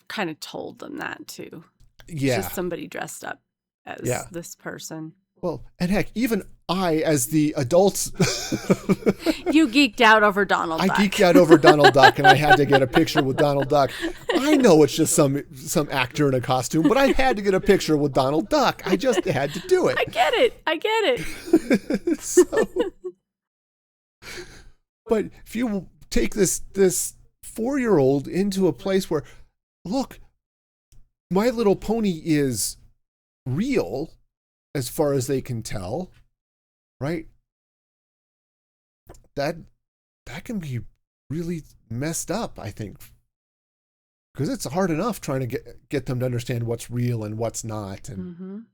Speaker 2: kind of told them that too.
Speaker 1: Yeah.
Speaker 2: Just somebody dressed up as this person.
Speaker 1: Well, and heck, even I, as the adult...
Speaker 2: You geeked out over Donald Duck.
Speaker 1: I geeked out over Donald Duck, and I had to get a picture with Donald Duck. I know it's just some actor in a costume, but I had to get a picture with Donald Duck. I just had to do it.
Speaker 2: I get it.
Speaker 1: So, but if you take this 4-year-old into a place where, look, My Little Pony is real as far as they can tell, right? That can be really messed up, I think, because it's hard enough trying to get them to understand what's real and what's not. And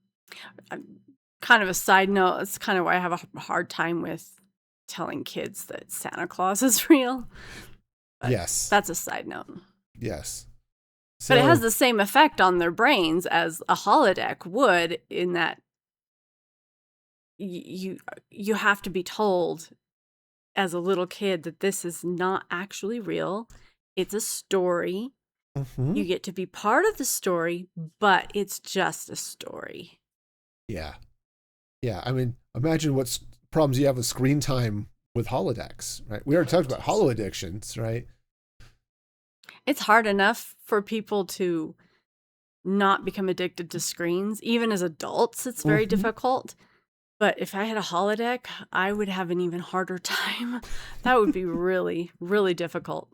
Speaker 2: kind of a side note, it's kind of why I have a hard time with telling kids that Santa Claus is real. But
Speaker 1: yes,
Speaker 2: that's a side note.
Speaker 1: Yes, so,
Speaker 2: but it has the same effect on their brains as a holodeck would, in that you have to be told as a little kid that this is not actually real. It's a story.
Speaker 1: Mm-hmm.
Speaker 2: You get to be part of the story, but it's just a story.
Speaker 1: Yeah. I mean, imagine what problems you have with screen time with holodecks, right? We already talked about holo addictions, right?
Speaker 2: It's hard enough for people to not become addicted to screens. Even as adults, it's very difficult. But if I had a holodeck, I would have an even harder time. That would be really, really difficult.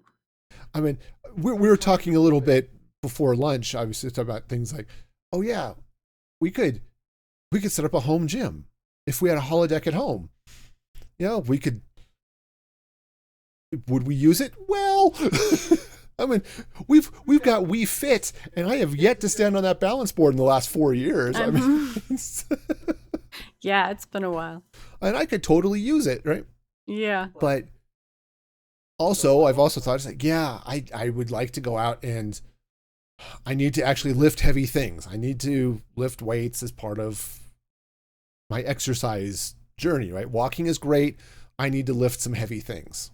Speaker 1: I mean, we were talking a little bit before lunch, obviously, about things like, oh yeah, we could set up a home gym if we had a holodeck at home. Yeah, we could. Would we use it? Well, I mean, we've got Wii Fit, and I have yet to stand on that balance board in the last 4 years. I mean,
Speaker 2: yeah, it's been a while.
Speaker 1: And I could totally use it, right?
Speaker 2: Yeah.
Speaker 1: But also, I've also thought, it's like, yeah, I would like to go out and I need to actually lift heavy things. I need to lift weights as part of my exercise journey, right? Walking is great. I need to lift some heavy things.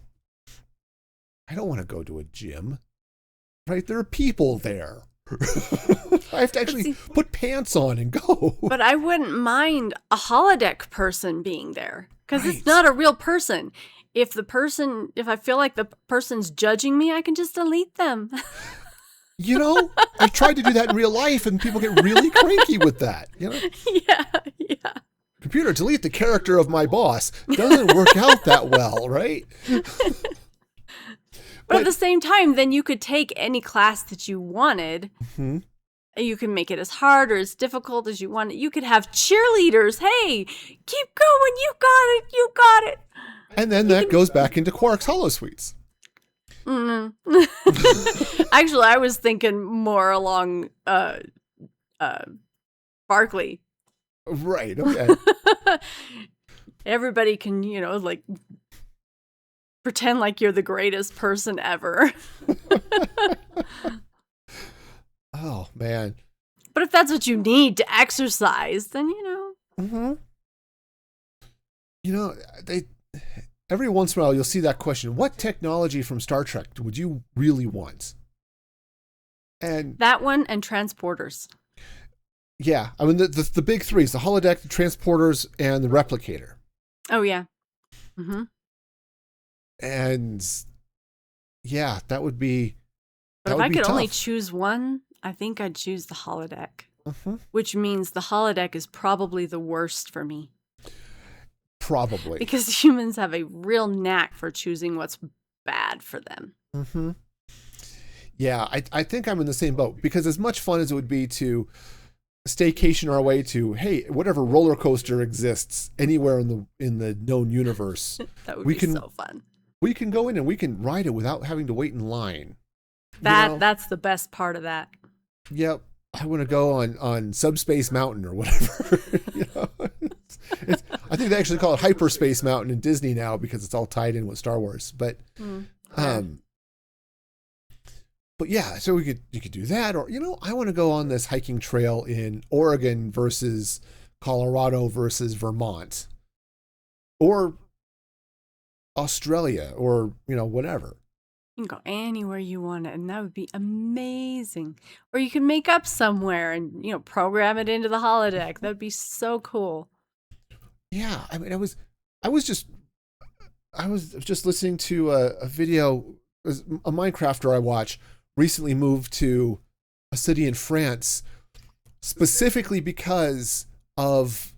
Speaker 1: I don't want to go to a gym. right? There are people there. I have to actually put pants on and go.
Speaker 2: But I wouldn't mind a holodeck person being there because
Speaker 1: Right.
Speaker 2: it's not a real person. If I feel like the person's judging me, I can just delete them.
Speaker 1: You know, I've tried to do that in real life, and people get really cranky with that. You know,
Speaker 2: Yeah.
Speaker 1: computer, delete the character of my boss. Doesn't work out that well, right?
Speaker 2: But at the same time, then you could take any class that you wanted.
Speaker 1: Mm-hmm.
Speaker 2: You can make it as hard or as difficult as you want it. You could have cheerleaders. Hey, keep going. You got it. You got it.
Speaker 1: And then that goes back into Quark's holosuites.
Speaker 2: Actually, I was thinking more along Barkley.
Speaker 1: Right. Okay.
Speaker 2: Everybody can, like pretend like you're the greatest person ever.
Speaker 1: Oh man.
Speaker 2: But if that's what you need to exercise, then
Speaker 1: Mm-hmm. Every once in a while you'll see that question: what technology from Star Trek would you really want? And
Speaker 2: that one and transporters.
Speaker 1: Yeah, I mean the big three is the holodeck, the transporters, and the replicator.
Speaker 2: Oh yeah. Mm-hmm.
Speaker 1: And yeah, that would be.
Speaker 2: But if I could only choose one, I think I'd choose the holodeck.
Speaker 1: Mm-hmm.
Speaker 2: Which means the holodeck is probably the worst for me.
Speaker 1: Probably.
Speaker 2: Because humans have a real knack for choosing what's bad for them.
Speaker 1: Mm-hmm. Yeah, I think I'm in the same boat, because as much fun as it would be to staycation our way to, hey, whatever roller coaster exists anywhere in the known universe,
Speaker 2: that would be so fun.
Speaker 1: We can go in and we can ride it without having to wait in line.
Speaker 2: That's the best part of that.
Speaker 1: Yep. I want to go on Subspace Mountain or whatever. I think they actually call it Hyperspace Mountain in Disney now because it's all tied in with Star Wars. But yeah, so you could do that, or I want to go on this hiking trail in Oregon versus Colorado versus Vermont, or Australia, or whatever.
Speaker 2: You can go anywhere you want, and that would be amazing. Or you can make up somewhere and program it into the holodeck. That would be so cool.
Speaker 1: Yeah, I mean, I was just listening to a video. A Minecrafter I watch recently moved to a city in France specifically because of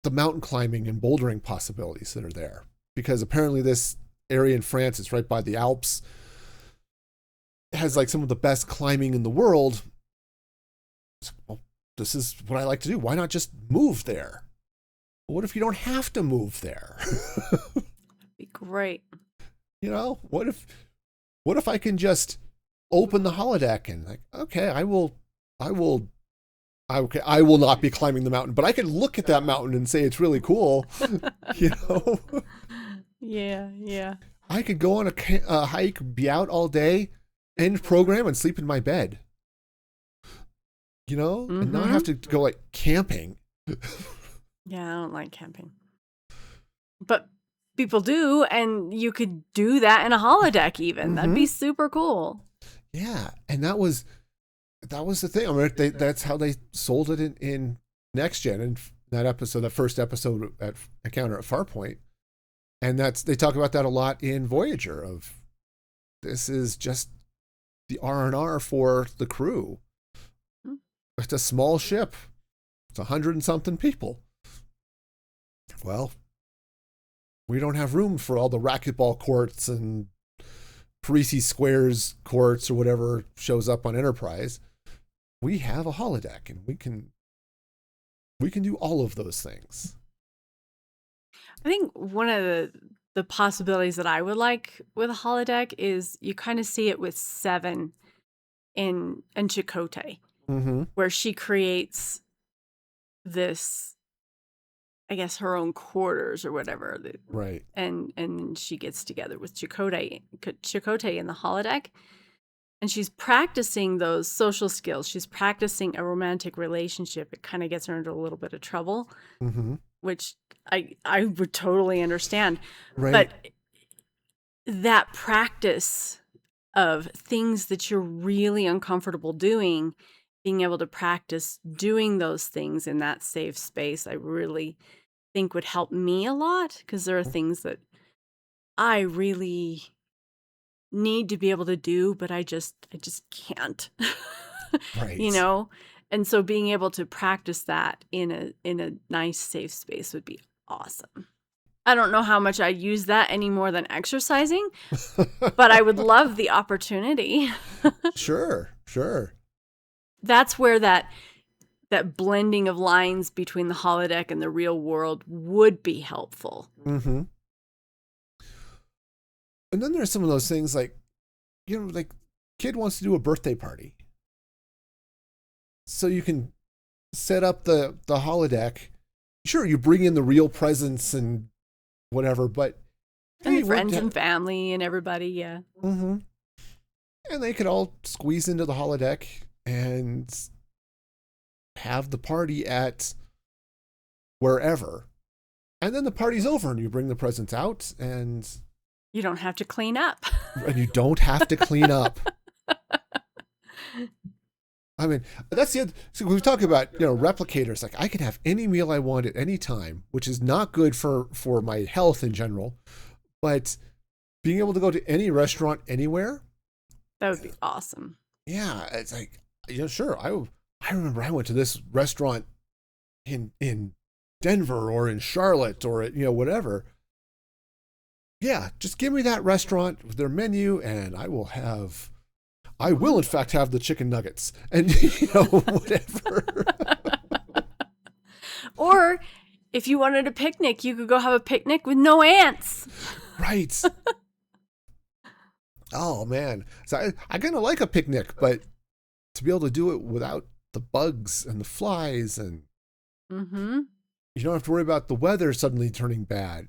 Speaker 1: the mountain climbing and bouldering possibilities that are there. Because apparently this area in France, it's right by the Alps, has like some of the best climbing in the world. So, well, this is what I like to do. Why not just move there? What if you don't have to move there?
Speaker 2: That'd be great.
Speaker 1: What if I can just open the holodeck and I will not be climbing the mountain, but I can look at that mountain and say it's really cool.
Speaker 2: Yeah.
Speaker 1: I could go on a hike, be out all day, end program, and sleep in my bed. And not have to go like camping.
Speaker 2: Yeah, I don't like camping. But people do, and you could do that in a holodeck even. Mm-hmm. That'd be super cool.
Speaker 1: Yeah, and that was the thing. I mean, that's how they sold it in Next Gen, and that first episode at Encounter at Farpoint. And they talk about that a lot in Voyager, of this is just the R&R for the crew. Mm-hmm. It's a small ship. It's 100 and something people. Well, we don't have room for all the racquetball courts and Parisi Squares courts or whatever shows up on Enterprise. We have a holodeck, and we can do all of those things.
Speaker 2: I think one of the possibilities that I would like with a holodeck is you kind of see it with Seven in Chakotay,
Speaker 1: mm-hmm.
Speaker 2: where she creates this, I guess, her own quarters or whatever.
Speaker 1: Right.
Speaker 2: And she gets together with Chakotay in the holodeck. And she's practicing those social skills. She's practicing a romantic relationship. It kind of gets her into a little bit of trouble,
Speaker 1: mm-hmm.
Speaker 2: which I would totally understand.
Speaker 1: Right.
Speaker 2: But that practice of things that you're really uncomfortable doing, being able to practice doing those things in that safe space, I really think would help me a lot, because there are things that I really need to be able to do, but I just can't. You
Speaker 1: Right.
Speaker 2: know? And so being able to practice that in a nice safe space would be awesome. I don't know how much I use that any more than exercising, but I would love the opportunity.
Speaker 1: Sure, sure.
Speaker 2: That's where that blending of lines between the holodeck and the real world would be helpful.
Speaker 1: Mm-hmm. And then there's some of those things like, like kid wants to do a birthday party. So you can set up the holodeck. Sure, you bring in the real presents and whatever, but
Speaker 2: And
Speaker 1: hey,
Speaker 2: friends and family and everybody, yeah.
Speaker 1: Mm-hmm. And they could all squeeze into the holodeck and have the party at wherever. And then the party's over and you bring the presents out and
Speaker 2: You don't have to clean up.
Speaker 1: you don't have to clean up. I mean, that's the other. So we talk about replicators. Like I can have any meal I want at any time, which is not good for my health in general. But being able to go to any restaurant anywhere,
Speaker 2: That would be awesome.
Speaker 1: yeah, it's like sure. I remember I went to this restaurant in Denver or in Charlotte or whatever. Yeah, just give me that restaurant with their menu, and I will in fact have the chicken nuggets and whatever.
Speaker 2: Or if you wanted a picnic, you could go have a picnic with no ants.
Speaker 1: Right. Oh man. So I kind of like a picnic, but to be able to do it without the bugs and the flies and you don't have to worry about the weather suddenly turning bad.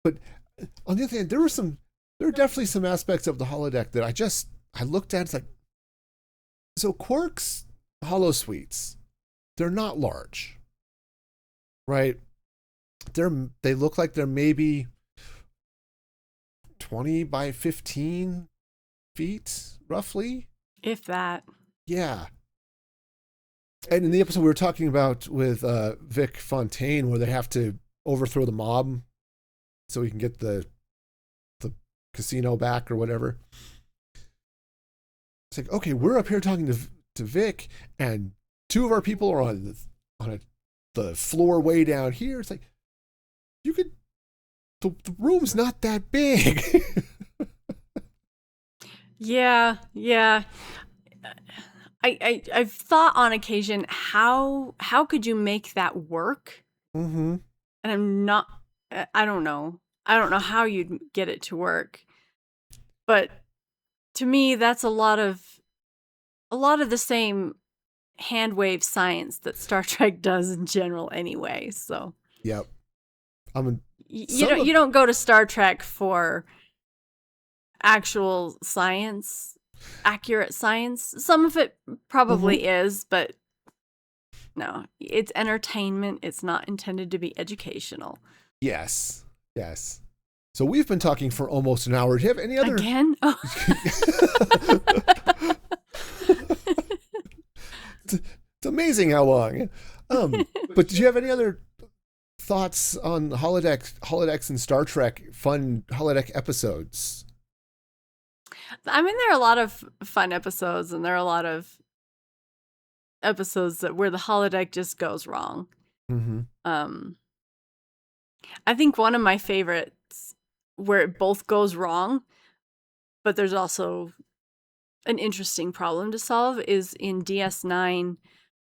Speaker 1: But on the other hand, there are definitely some aspects of the holodeck that I looked at. It's like, so Quark's holosuites, they're not large, right? They look like they're maybe 20 by 15 feet, roughly.
Speaker 2: If that.
Speaker 1: Yeah. And in the episode we were talking about with Vic Fontaine, where they have to overthrow the mob so we can get the casino back or whatever. It's like, okay, we're up here talking to Vic, and two of our people are on the floor way down here. It's like, the room's not that big.
Speaker 2: Yeah. I've thought on occasion, how could you make that work?
Speaker 1: Mm-hmm.
Speaker 2: And I don't know. I don't know how you'd get it to work. But to me, that's a lot of the same hand wave science that Star Trek does in general anyway. So
Speaker 1: Yep.
Speaker 2: you don't go to Star Trek for actual science, accurate science. Some of it probably is, but no, it's entertainment. It's not intended to be educational.
Speaker 1: Yes. So we've been talking for almost an hour. Do you have any other?
Speaker 2: Again? Oh.
Speaker 1: It's amazing how long. But did you have any other thoughts on holodecks and Star Trek, fun holodeck episodes?
Speaker 2: I mean, there are a lot of fun episodes, and there are a lot of episodes where the holodeck just goes wrong. I think one of my favorites where it both goes wrong, but there's also an interesting problem to solve, is in DS9,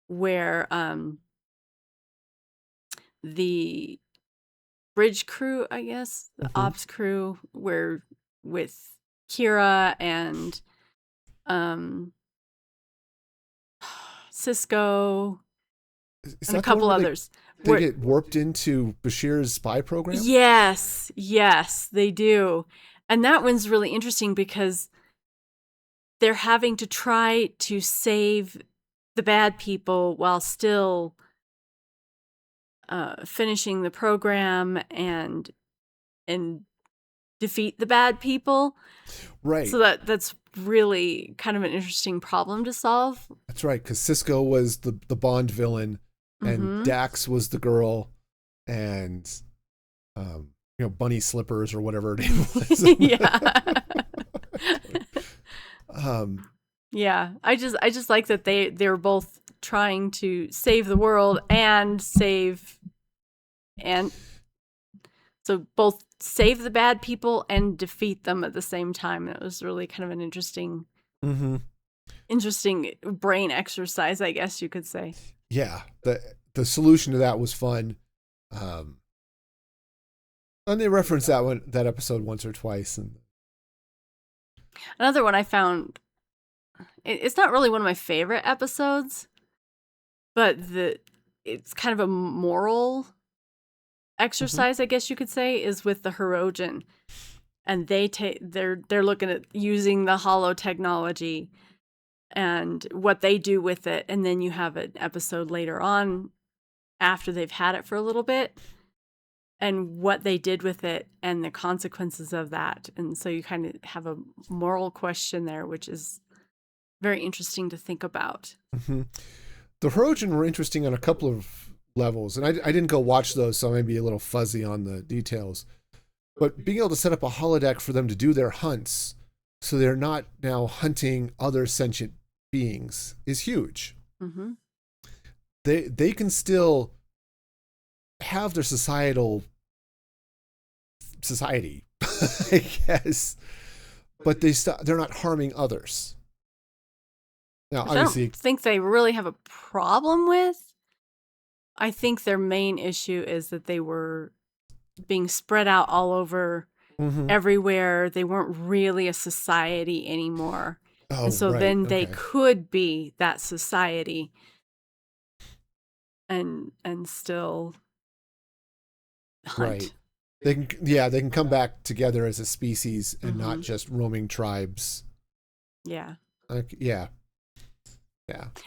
Speaker 2: where the bridge crew, I guess, the ops crew, were with Kira and Cisco and a couple others.
Speaker 1: They get warped into Bashir's spy program?
Speaker 2: Yes, they do. And that one's really interesting because they're having to try to save the bad people while still finishing the program and defeat the bad people.
Speaker 1: Right.
Speaker 2: So that's really kind of an interesting problem to solve.
Speaker 1: That's right, because Cisco was the Bond villain, and Dax was the girl, and Bunny Slippers or whatever her name was.
Speaker 2: Yeah. Yeah. I just like that they're both trying to save the world and so both save the bad people and defeat them at the same time. It was really kind of an interesting brain exercise, I guess you could say.
Speaker 1: Yeah, the solution to that was fun. And they referenced that episode once or twice. And
Speaker 2: another one I found, it's not really one of my favorite episodes, but it's kind of a moral exercise, I guess you could say, is with the Hirogen, and they're looking at using the holo technology and what they do with it, and then you have an episode later on after they've had it for a little bit and what they did with it and the consequences of that. And so you kind of have a moral question there, which is very interesting to think about.
Speaker 1: The Hirogen were interesting on a couple of levels, and I didn't go watch those, so I may be a little fuzzy on the details. But being able to set up a holodeck for them to do their hunts, so they're not now hunting other sentient beings, is huge. They can still have their society, I guess, but they're not harming others. Now, obviously,
Speaker 2: I don't think they really have a problem with. I think their main issue is that they were being spread out all over everywhere. They weren't really a society anymore.
Speaker 1: Oh,
Speaker 2: and so
Speaker 1: right.
Speaker 2: then they could be that society and still hunt.
Speaker 1: Right. They can come back together as a species and not just roaming tribes.
Speaker 2: Yeah.
Speaker 1: Yeah.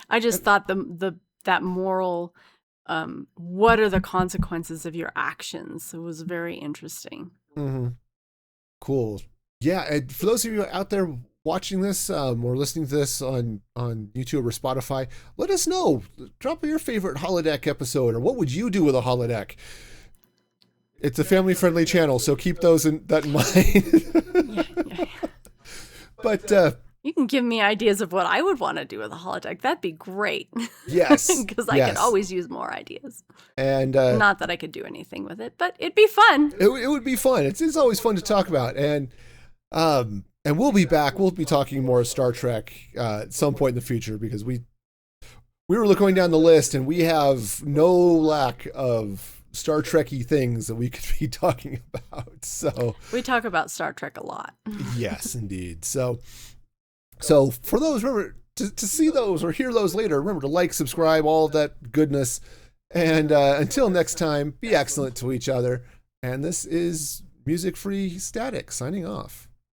Speaker 2: I just thought that moral, what are the consequences of your actions? It was very interesting.
Speaker 1: Cool. Yeah, and for those of you out there watching this or listening to this on YouTube or Spotify, let us know. Drop your favorite holodeck episode, or what would you do with a holodeck? It's a family-friendly channel, so keep that in mind.
Speaker 2: Yeah.
Speaker 1: But
Speaker 2: you can give me ideas of what I would want to do with a holodeck. That'd be great.
Speaker 1: Yes.
Speaker 2: Because I could always use more ideas.
Speaker 1: And
Speaker 2: not that I could do anything with it, but it'd be fun.
Speaker 1: It would be fun. It's always fun to talk about. And we'll be back. We'll be talking more Star Trek at some point in the future, because we were going down the list and we have no lack of Star Trek-y things that we could be talking about. So
Speaker 2: we talk about Star Trek a lot.
Speaker 1: Yes, indeed. So for those, remember to see those or hear those later, remember to like, subscribe, all of that goodness. And until next time, be excellent to each other. And this is Music Free Static signing off.